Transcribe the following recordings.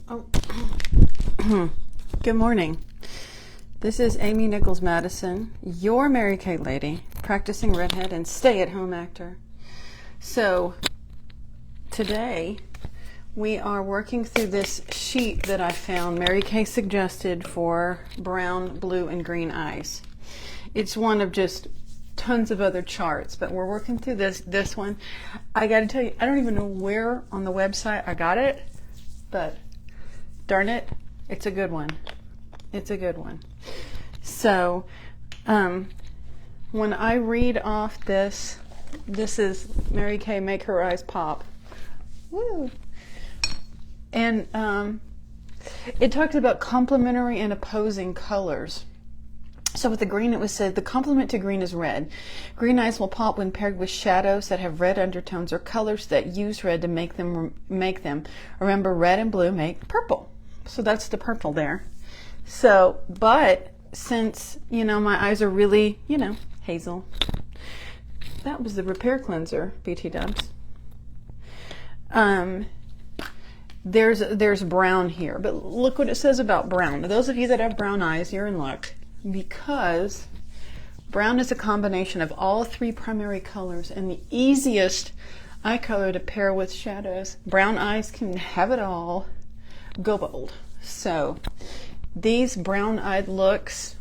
Oh, good morning. This is Amy Nichols Madison, your Mary Kay lady, practicing redhead and stay-at-home actor. So today we are working through this sheet that I found Mary Kay suggested for brown, blue, and green eyes. It's one of just tons of other charts, but we're working through this one. I got to tell you, I don't even know where on the website I got it, but darn it, it's a good one. It's a good one. So, when I read off this is Mary Kay Make Her Eyes Pop. Woo! And it talks about complementary and opposing colors. So with the green, it was said, the complement to green is red. Green eyes will pop when paired with shadows that have red undertones or colors that use red to make them. Remember, red and blue make purple. So that's the purple there. So, but since, my eyes are really, hazel. That was the repair cleanser, BT dubs. There's brown here, but look what it says about brown. Those of you that have brown eyes, you're in luck, because brown is a combination of all three primary colors and the easiest eye color to pair with shadows. Brown eyes can have it all. Go bold. So these brown-eyed looks,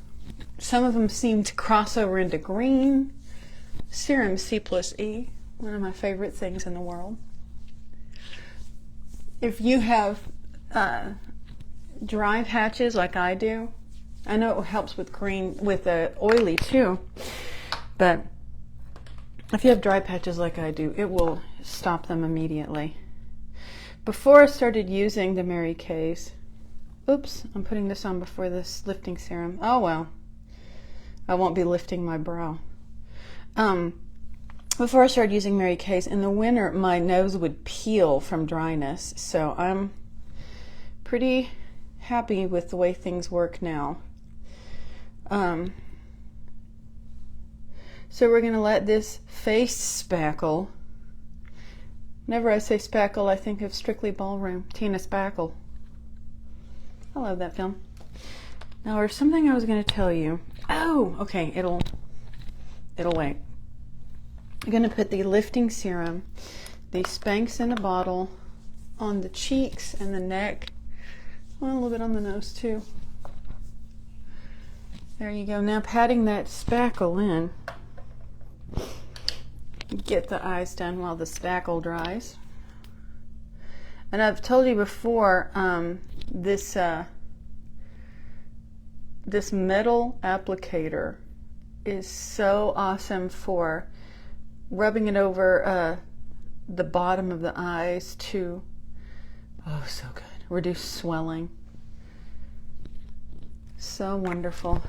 some of them seem to cross over into green. Serum C+E, one of my favorite things in the world. If you have dry patches like I do, I know it helps with green, with oily too, but if you have dry patches like I do, it will stop them immediately. Before I started using the Mary Kay's, oops, I'm putting this on before this lifting serum. Oh well, I won't be lifting my brow. Before I started using Mary Kay's, in the winter my nose would peel from dryness, so I'm pretty happy with the way things work now. So we're going to let this face spackle. Whenever I say spackle, I think of Strictly Ballroom, Tina Spackle. I love that film. Now, there's something I was going to tell you. Oh, okay, it'll wait. I'm going to put the lifting serum, the Spanx in a bottle, on the cheeks and the neck. Well, a little bit on the nose too. There you go. Now patting that spackle in. Get the eyes done while the spackle dries. And I've told you before, this metal applicator is so awesome for rubbing it over the bottom of the eyes to, oh, so good, reduce swelling. So wonderful.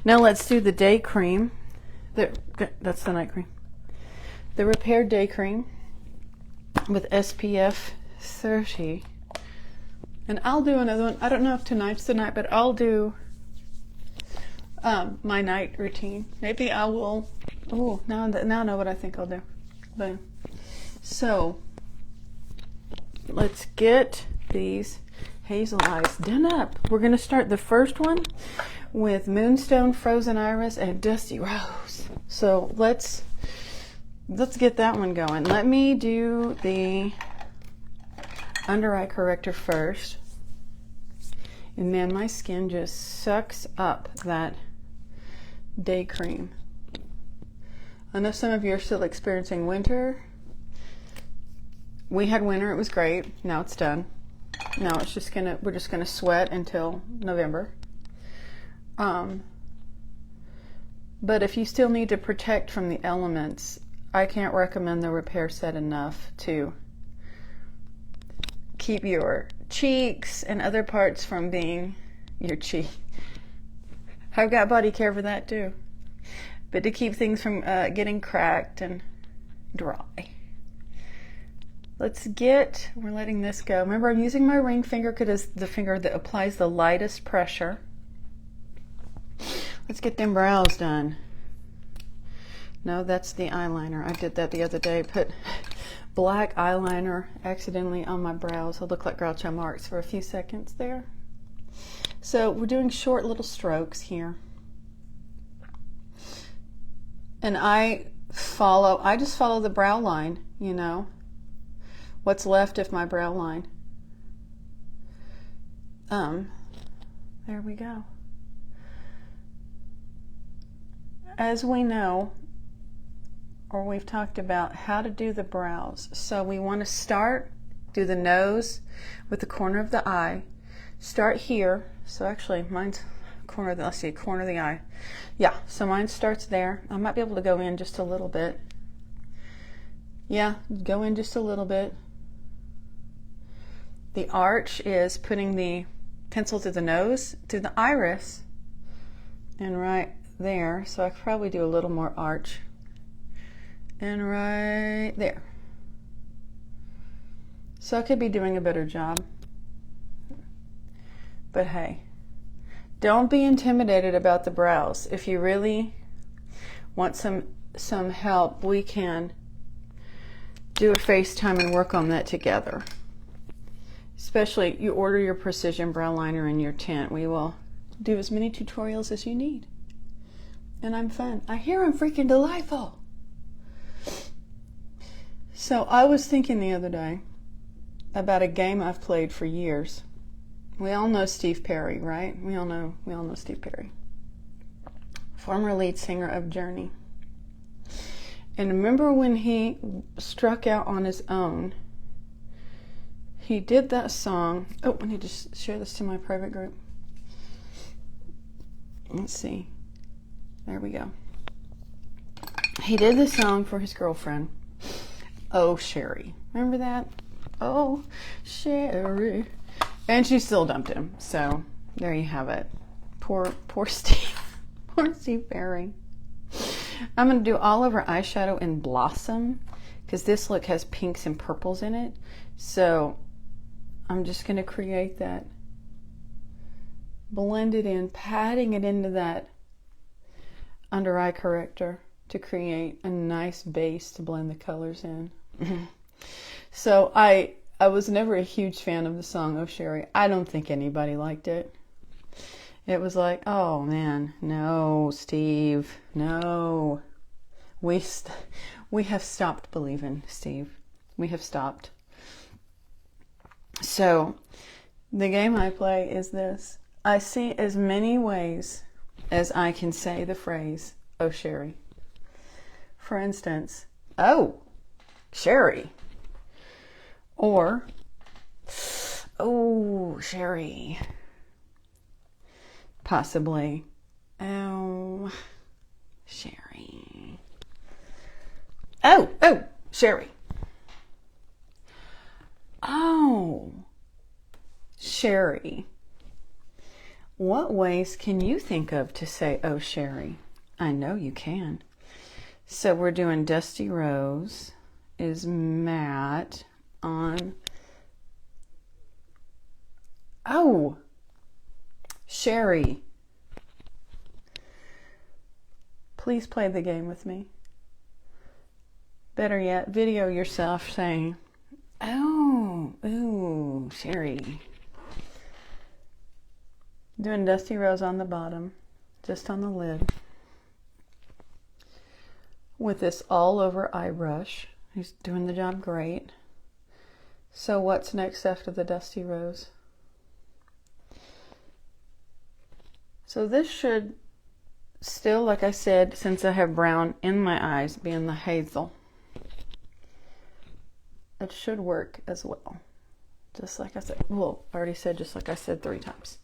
Now let's do the day cream. That's the night cream. The Repair Day Cream with SPF 30. And I'll do another one. I don't know if tonight's the night, but I'll do my night routine. Maybe I will. Oh, now I know what I think I'll do. Boom. So let's get these hazel eyes done up. We're going to start the first one with Moonstone, Frozen Iris, and Dusty Rose. So let's get that one going. Let me do the under eye corrector first. And man, my skin just sucks up that day cream. I know some of you are still experiencing winter. We had winter, it was great. Now it's done. Now we're just gonna sweat until November. But if you still need to protect from the elements, I can't recommend the repair set enough to keep your cheeks and other parts from being your cheek. I've got body care for that too. But to keep things from getting cracked and dry. We're letting this go. Remember, I'm using my ring finger because it's the finger that applies the lightest pressure. Let's get them brows done. No, that's the eyeliner. I did that the other day. Put black eyeliner accidentally on my brows. I look like Groucho Marx for a few seconds there. So we're doing short little strokes here. And I just follow the brow line, you know. What's left of my brow line. There we go. As we know, or we've talked about how to do the brows. So we want to do the nose with the corner of the eye. Start here. So actually mine's corner of the eye. Yeah, so mine starts there. I might be able to go in just a little bit. Yeah, go in just a little bit. The arch is putting the pencil through the nose, through the iris, and right there. So I could probably do a little more arch. And right there. So I could be doing a better job. But hey, don't be intimidated about the brows. If you really want some help, we can do a FaceTime and work on that together. Especially, you order your precision brow liner and your tint. We will do as many tutorials as you need. And I'm fun. I hear I'm freaking delightful. So I was thinking the other day about a game I've played for years. We all know Steve Perry, right? We all know Steve Perry. Former lead singer of Journey. And remember when he struck out on his own? He did that song. Oh, I need to share this to my private group. Let's see. There we go. He did the song for his girlfriend. Oh, Sherry. Remember that? Oh, Sherry. And she still dumped him. So there you have it. Poor Steve. Poor Steve Perry. I'm going to do all over eyeshadow in Blossom because this look has pinks and purples in it. So I'm just going to create that. Blend it in, patting it into that under eye corrector to create a nice base to blend the colors in. So I was never a huge fan of the song Oh Sherry. I don't think anybody liked it. It was like, oh man, no, Steve, no. We have stopped believing, Steve. We have stopped. So the game I play is this. I see as many ways as I can say the phrase, oh Sherry. For instance, oh, Sherry. Or, oh, Sherry. Possibly, oh, Sherry. Oh, Sherry. Oh, Sherry. What ways can you think of to say, oh, Sherry? I know you can. So we're doing Dusty Rose is matte on, oh, Sherry. Please play the game with me. Better yet, video yourself saying, oh, ooh, Sherry. Doing Dusty Rose on the bottom, just on the lid. With this all over eye brush. He's doing the job great. So what's next after the Dusty Rose? So this should still, like I said, since I have brown in my eyes, be in the hazel. It should work as well. Just like I said. Well, I already said just like I said 3 times.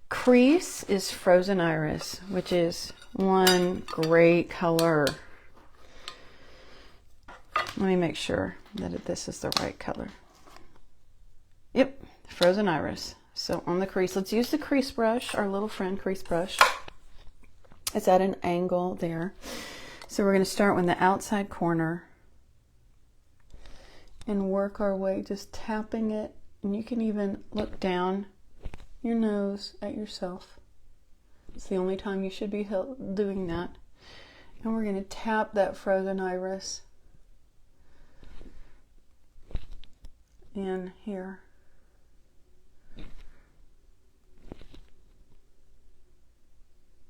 Crease is Frozen Iris, which is one great color. Let me make sure that this is the right color. Yep, Frozen Iris. So on the crease, let's use the crease brush, our little friend crease brush. It's at an angle there. So we're going to start with the outside corner and work our way, just tapping it. And you can even look down your nose at yourself. It's the only time you should be doing that. And we're going to tap that Frozen Iris in here.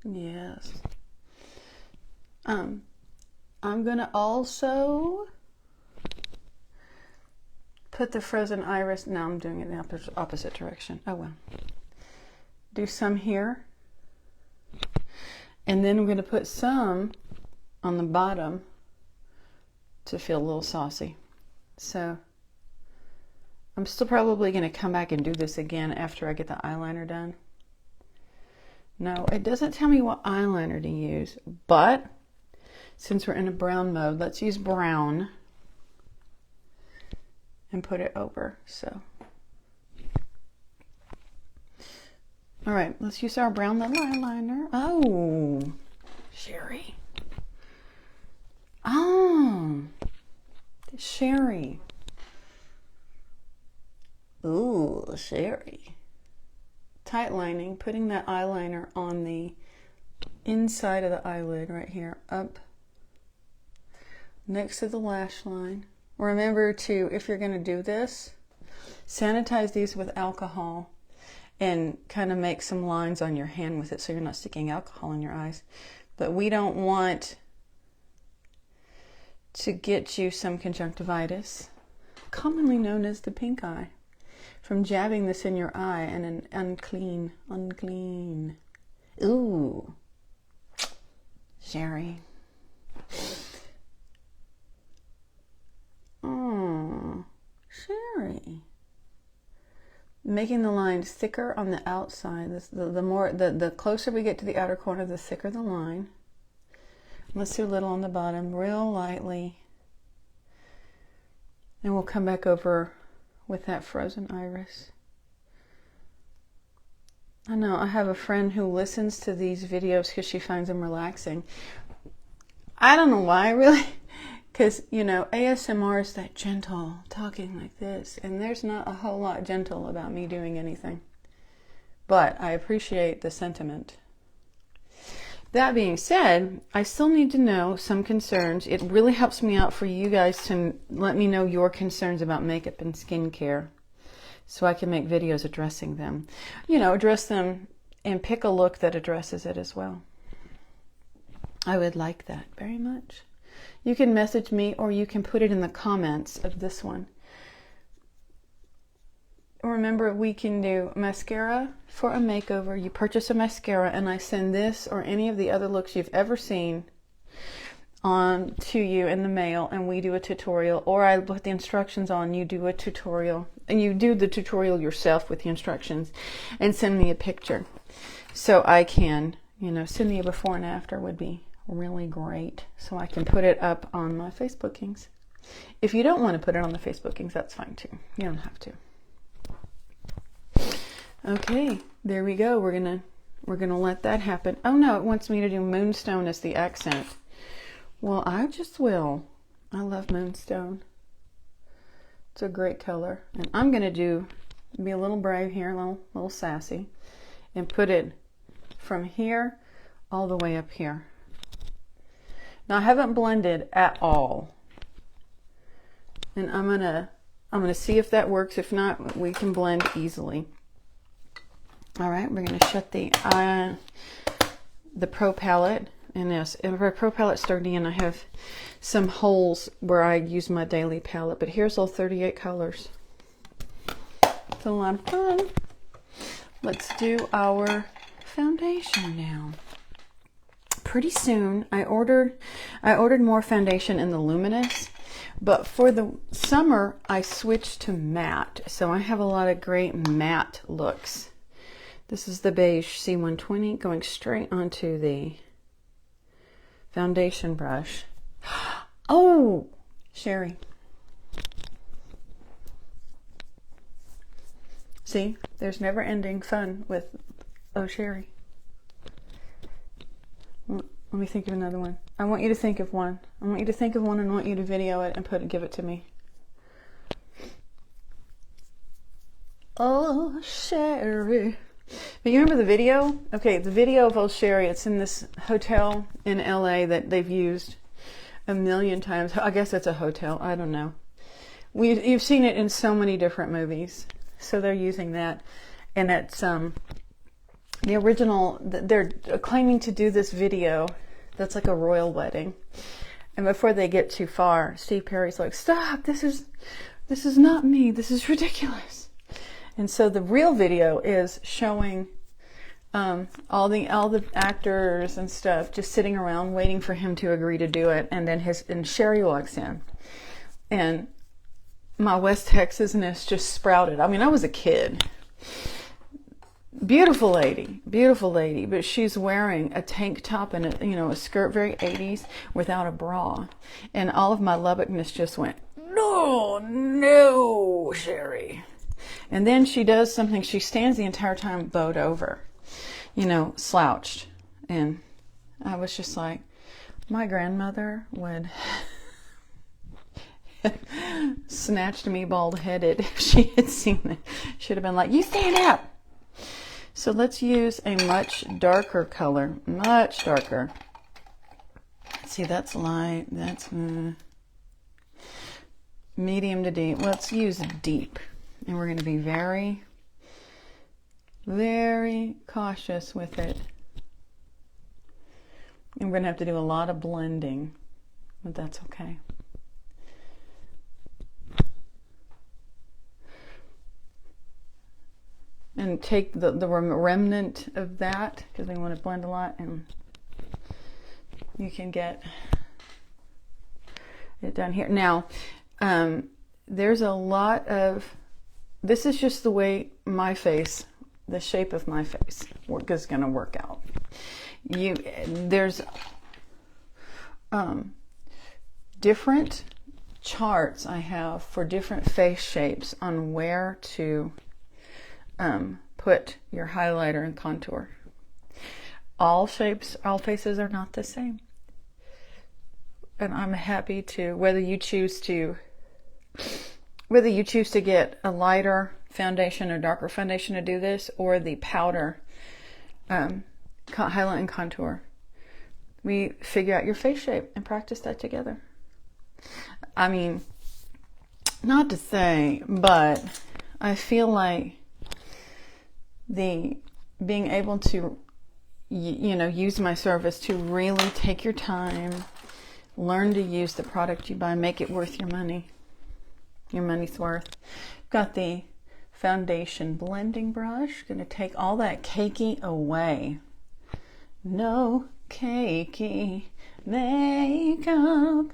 Yes. I'm gonna also put the frozen iris. Now I'm doing it in the opposite direction. Oh well. Do some here. And then I'm going to put some on the bottom to feel a little saucy. So I'm still probably going to come back and do this again after I get the eyeliner done. No, it doesn't tell me what eyeliner to use, but since we're in a brown mode, let's use brown and put it over. So, all right, let's use our brown little eyeliner. Oh, Sherry. Oh, Sherry. Ooh, Sherry. Tight lining, putting that eyeliner on the inside of the eyelid right here, up next to the lash line. Remember to, if you're going to do this, sanitize these with alcohol and kind of make some lines on your hand with it so you're not sticking alcohol in your eyes. But we don't want to get you some conjunctivitis, commonly known as the pink eye, from jabbing this in your eye and an unclean. Ooh, Sherry. Oh, Sherry. Making the lines thicker on the outside. The closer we get to the outer corner, the thicker the line. Let's do a little on the bottom, real lightly. And we'll come back over with that frozen iris. I know, I have a friend who listens to these videos because she finds them relaxing. I don't know why, really. Because, you know, ASMR is that gentle, talking like this. And there's not a whole lot gentle about me doing anything. But I appreciate the sentiment. That being said, I still need to know some concerns. It really helps me out for you guys to let me know your concerns about makeup and skincare so I can make videos addressing them. You know, address them and pick a look that addresses it as well. I would like that very much. You can message me or you can put it in the comments of this one. Remember, we can do mascara for a makeover. You purchase a mascara and I send this or any of the other looks you've ever seen on to you in the mail, and we do a tutorial, or I put the instructions on, you do a tutorial, and you do the tutorial yourself with the instructions and send me a picture. So I can, you know, send me a before and after would be really great, so I can put it up on my Facebookings. If you don't want to put it on the Facebookings, that's fine too. You don't have to. Okay, there we go. We're gonna let that happen. Oh no, it wants me to do Moonstone as the accent. Well, I just will. I love Moonstone. It's a great color. And I'm gonna be a little brave here, a little sassy, and put it from here all the way up here. Now I haven't blended at all. And I'm gonna see if that works. If not, we can blend easily. All right, we're going to shut the Pro Palette. And yes, our Pro Palette's dirty, and I have some holes where I use my daily palette. But here's all 38 colors. It's a lot of fun. Let's do our foundation now. Pretty soon, I ordered more foundation in the Luminous. But for the summer, I switched to matte. So I have a lot of great matte looks. This is the beige C120 going straight onto the foundation brush. Oh, Sherry. See, there's never ending fun with Oh Sherry. Let me think of another one. I want you to think of one. I want you to think of one and I want you to video it and give it to me. Oh, Sherry. But you remember the video? Okay, the video of Oh Sherry, it's in this hotel in LA that they've used a million times. I guess it's a hotel, I don't know. you've seen it in so many different movies. So they're using that, and it's the original. They're claiming to do this video that's like a royal wedding, and before they get too far, Steve Perry's like, "Stop! This is not me. This is ridiculous." And so the real video is showing all the actors and stuff just sitting around waiting for him to agree to do it, and then Sherry walks in, and my West Texasness just sprouted. I mean, I was a kid. Beautiful lady, but she's wearing a tank top and a skirt, very 80s, without a bra, and all of my Lubbockness just went, no, Sherry. And then she does something. She stands the entire time bowed over, slouched. And I was just like, my grandmother would snatched me bald-headed if she had seen it. She'd have been like, you stand up. So let's use a much darker color. Much darker. See, that's light. That's medium to deep. Let's use deep. And we're going to be very, very cautious with it. And we're going to have to do a lot of blending, but that's okay. And take the remnant of that, because we want to blend a lot, and you can get it done here. Now, there's a lot of, this is just the way my face, the shape of my face is going to work out. There's different charts I have for different face shapes on where to put your highlighter and contour. All faces are not the same. And I'm happy to, whether you choose to get a lighter foundation or darker foundation to do this, or the powder highlight and contour, we figure out your face shape and practice that together. I mean, not to say, but I feel like being able to use my service to really take your time, learn to use the product you buy, make it worth your money. Your money's worth. Got the foundation blending brush. Going to take all that cakey away. No cakey makeup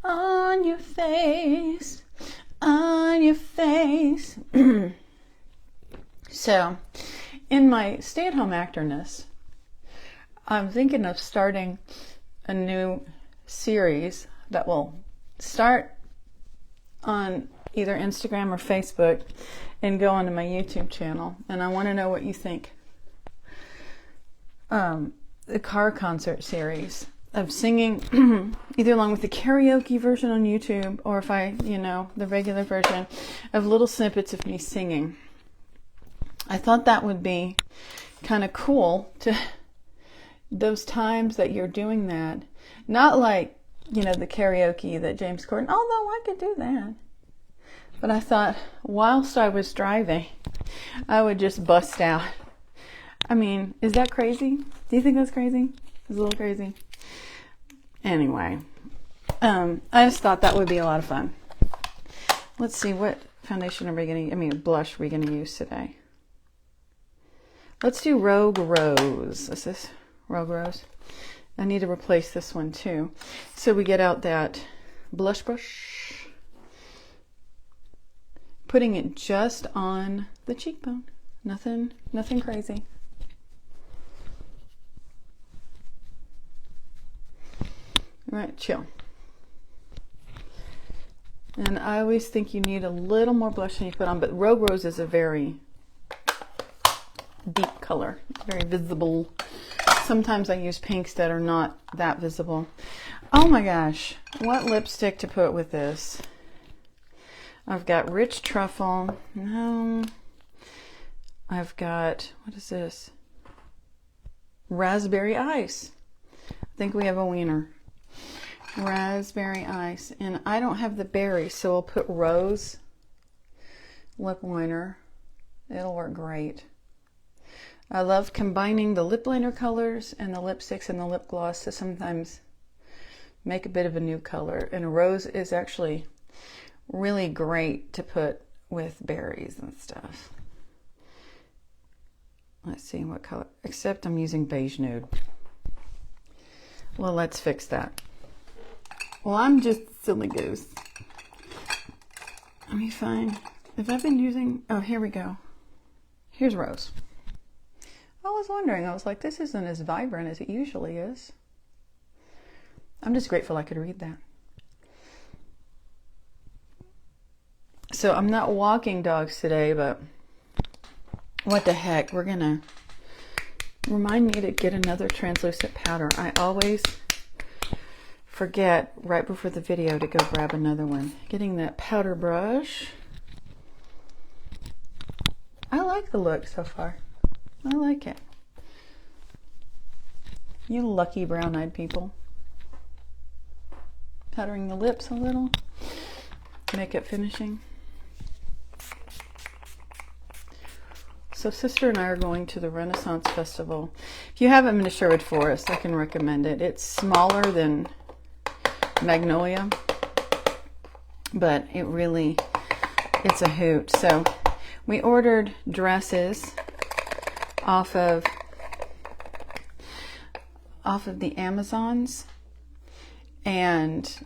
on your face, on your face. So, in my stay-at-home actorness, I'm thinking of starting a new series that will start on either Instagram or Facebook and go onto my YouTube channel. And I want to know what you think. The car concert series of singing, either along with the karaoke version on YouTube, or if the regular version of little snippets of me singing. I thought that would be kind of cool to those times that you're doing that. Not like, the karaoke that James Corden, although I could do that. But I thought, whilst I was driving, I would just bust out. I mean, is that crazy? Do you think that's crazy? It's a little crazy. Anyway, I just thought that would be a lot of fun. Let's see, what foundation blush are we going to use today? Let's do Rogue Rose. Is this Rogue Rose? I need to replace this one too. So we get out that blush brush, putting it just on the cheekbone. Nothing crazy. All right, chill. And I always think you need a little more blush than you put on, but Rogue Rose is a very deep color, very visible. Sometimes I use pinks that are not that visible. Oh my gosh, what lipstick to put with this? I've got Rich Truffle. No. I've got, what is this? Raspberry Ice. I think we have a wiener. Raspberry Ice. And I don't have the berries, so I'll put Rose lip liner. It'll work great. I love combining the lip liner colors and the lipsticks and the lip gloss to sometimes make a bit of a new color. And Rose is actually really great to put with berries and stuff. Let's see what color, except I'm using beige nude. Well, let's fix that. Well, I'm just silly goose. Let me find, have I been using, oh, here we go. Here's Rose. I was wondering, I was like, this isn't as vibrant as it usually is. I'm just grateful I could read that. So I'm not walking dogs today, but what the heck, we're gonna remind me to get another translucent powder. I always forget right before the video to go grab another one. Getting that powder brush. I like the look so far. I like it. You lucky brown-eyed people. Powdering the lips a little. Makeup finishing. So sister and I are going to the Renaissance Festival. If you haven't been to Sherwood Forest, I can recommend it. It's smaller than Magnolia, but it's a hoot. So we ordered dresses off of the Amazons, and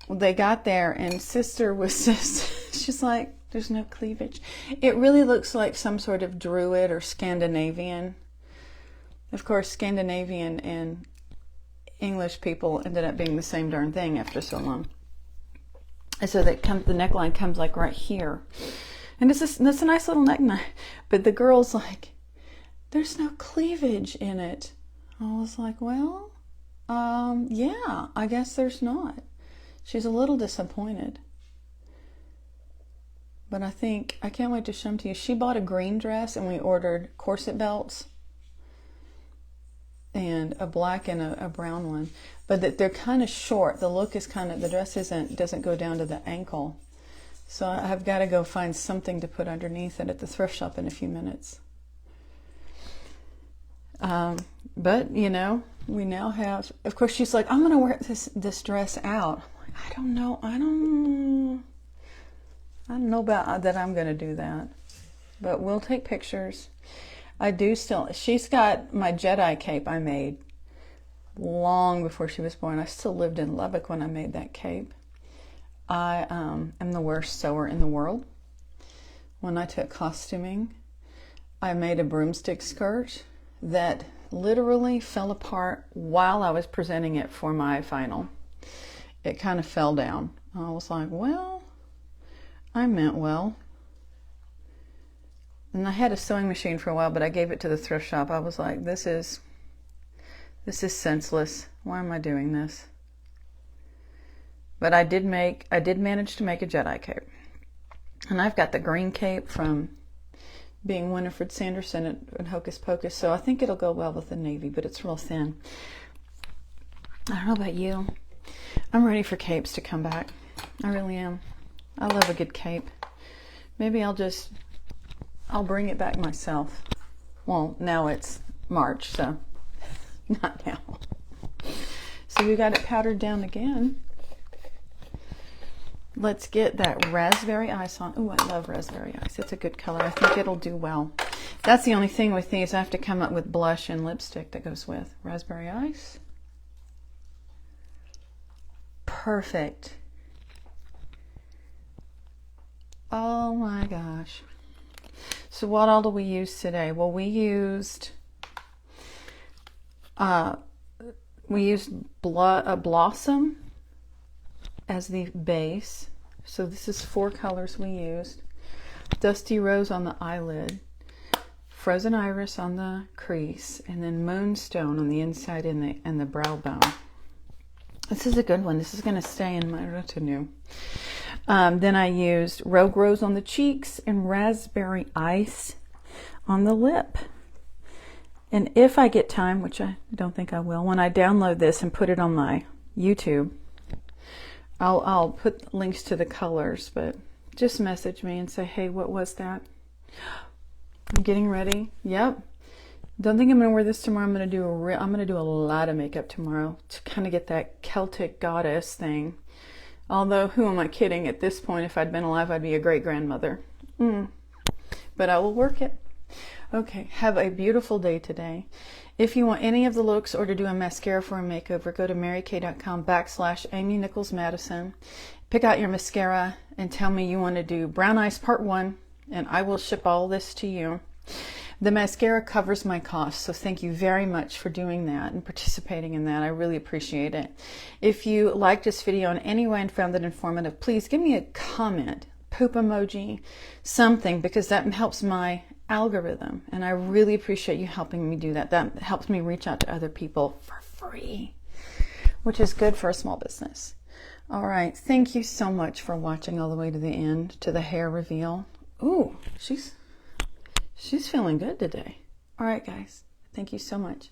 they got there and sister was just, she's like, there's no cleavage. It really looks like some sort of Druid or Scandinavian. Of course, Scandinavian and English people ended up being the same darn thing after so long. And so the neckline comes like right here. And that's a nice little neckline. But the girl's like, there's no cleavage in it. I was like, well, yeah, I guess there's not. She's a little disappointed. But I can't wait to show them to you. She bought a green dress and we ordered corset belts and a black and a brown one. But they're kind of short. The look is the dress doesn't go down to the ankle. So I've got to go find something to put underneath it at the thrift shop in a few minutes. But, you know, we now have, of course, she's like, I'm going to wear this dress out. I'm like, I don't know about that I'm going to do that. But we'll take pictures. She's got my Jedi cape I made long before she was born. I still lived in Lubbock when I made that cape. I am the worst sewer in the world. When I took costuming, I made a broomstick skirt that literally fell apart while I was presenting it for my final. It kind of fell down. I was like, well, I meant well. And I had a sewing machine for a while, but I gave it to the thrift shop. I was like, this is senseless. Why am I doing this? But I did manage to make a Jedi cape. And I've got the green cape from being Winifred Sanderson at Hocus Pocus, so I think it'll go well with the navy, but it's real thin. I don't know about you. I'm ready for capes to come back. I really am. I love a good cape. Maybe I'll bring it back myself. Well, now it's March, so not now. So we got it powdered down again. Let's get that raspberry ice on. Oh, I love raspberry ice. It's a good color. I think it'll do well. That's the only thing with these. I have to come up with blush and lipstick that goes with raspberry ice. Perfect. Oh my gosh. So what all do we use today? Well, we used Blossom as the base. So this is 4 colors we used. Dusty Rose on the eyelid, Frozen Iris on the crease, and then Moonstone on the inside and the brow bone. This is a good one. This is going to stay in my retinue. Then I used Rogue Rose on the cheeks and Raspberry Ice on the lip. And if I get time, which I don't think I will, when I download this and put it on my YouTube, I'll put links to the colors, but just message me and say, hey, what was that? I'm getting ready. Yep. Don't think I'm going to wear this tomorrow. I'm going to do a lot of makeup tomorrow to kind of get that Celtic goddess thing. Although, who am I kidding? At this point, if I'd been alive, I'd be a great grandmother. But I will work it. Okay, have a beautiful day today. If you want any of the looks or to do a mascara for a makeover, go to marykay.com/Amy Nichols Madison. Pick out your mascara and tell me you want to do Brown Eyes Part 1, and I will ship all this to you. The mascara covers my costs, so thank you very much for doing that and participating in that. I really appreciate it. If you liked this video in any way and found it informative, please give me a comment, poop emoji, something, because that helps my algorithm, and I really appreciate you helping me do that. That helps me reach out to other people for free, which is good for a small business. All right, thank you so much for watching all the way to the end, to the hair reveal. Ooh, she's feeling good today. All right, guys, thank you so much.